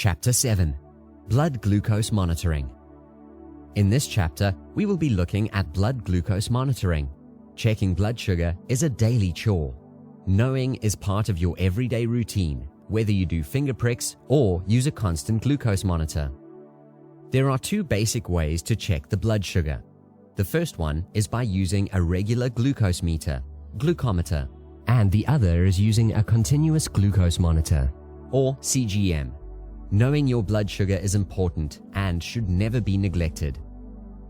Chapter 7: Blood Glucose Monitoring. In this chapter, we will be looking at blood glucose monitoring. Checking blood sugar is a daily chore. Knowing is part of your everyday routine, whether you do finger pricks or use a constant glucose monitor. There are two basic ways to check the blood sugar. The first one is by using a regular glucose meter, Glucometer, and the other is using a continuous glucose monitor, or CGM. Knowing your blood sugar is important and should never be neglected.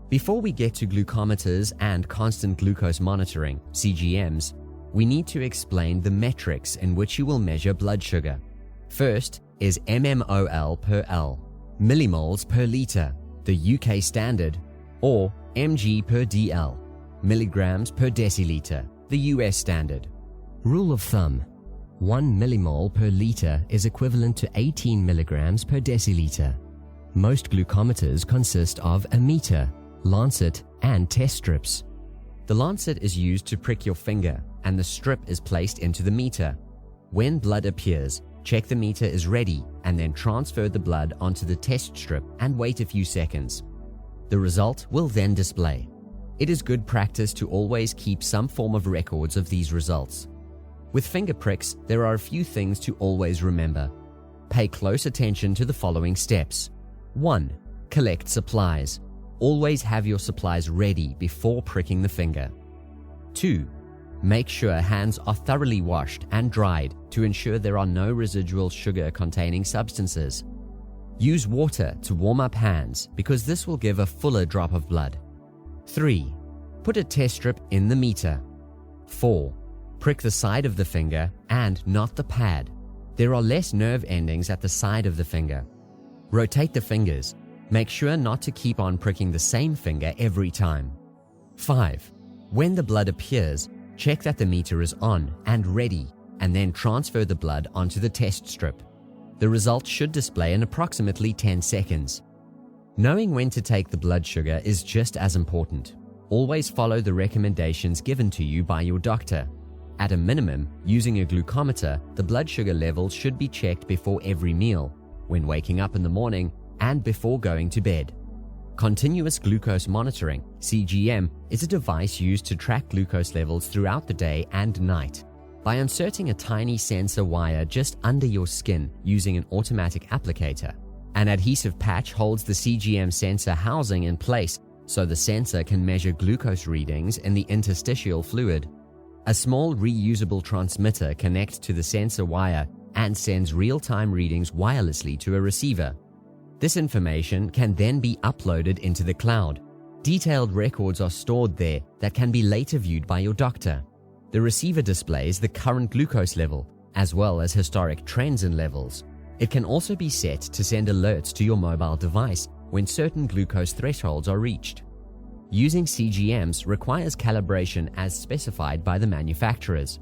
Before we get to glucometers and constant glucose monitoring, CGMs, we need to explain the metrics in which you will measure blood sugar. First is mmol per L, millimoles per liter, the UK standard, or mg per dl, milligrams per deciliter, the US standard. Rule of thumb: 1 millimole per liter is equivalent to 18 milligrams per deciliter. Most glucometers consist of a meter, lancet, and test strips. The lancet is used to prick your finger, and the strip is placed into the meter. When blood appears, check the meter is ready, and then transfer the blood onto the test strip and wait a few seconds. The result will then display. It is good practice to always keep some form of records of these results. With finger pricks, there are a few things to always remember. Pay close attention to the following steps. 1. Collect supplies. Always have your supplies ready before pricking the finger. 2. Make sure hands are thoroughly washed and dried to ensure there are no residual sugar-containing substances. Use water to warm up hands because this will give a fuller drop of blood. 3. Put a test strip in the meter. 4. Prick the side of the finger and not the pad. There are less nerve endings at the side of the finger. Rotate the fingers. Make sure not to keep on pricking the same finger every time. 5. When the blood appears, check that the meter is on and ready, and then transfer the blood onto the test strip. The result should display in approximately 10 seconds. Knowing when to take the blood sugar is just as important. Always follow the recommendations given to you by your doctor. At a minimum, using a glucometer, the blood sugar levels should be checked before every meal, when waking up in the morning, and before going to bed. Continuous glucose monitoring, CGM, is a device used to track glucose levels throughout the day and night. By inserting a tiny sensor wire just under your skin using an automatic applicator, an adhesive patch holds the CGM sensor housing in place so the sensor can measure glucose readings in the interstitial fluid. A small reusable transmitter connects to the sensor wire and sends real-time readings wirelessly to a receiver. This information can then be uploaded into the cloud. Detailed records are stored there that can be later viewed by your doctor. The receiver displays the current glucose level, as well as historic trends in levels. It can also be set to send alerts to your mobile device when certain glucose thresholds are reached. Using CGMs requires calibration as specified by the manufacturers.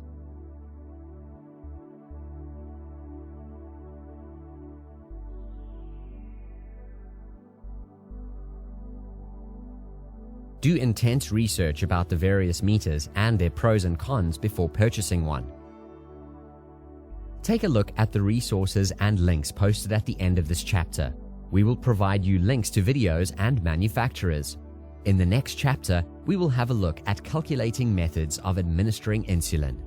Do intense research about the various meters and their pros and cons before purchasing one. Take a look at the resources and links posted at the end of this chapter. We will provide you links to videos and manufacturers. In the next chapter, we will have a look at calculating methods of administering insulin.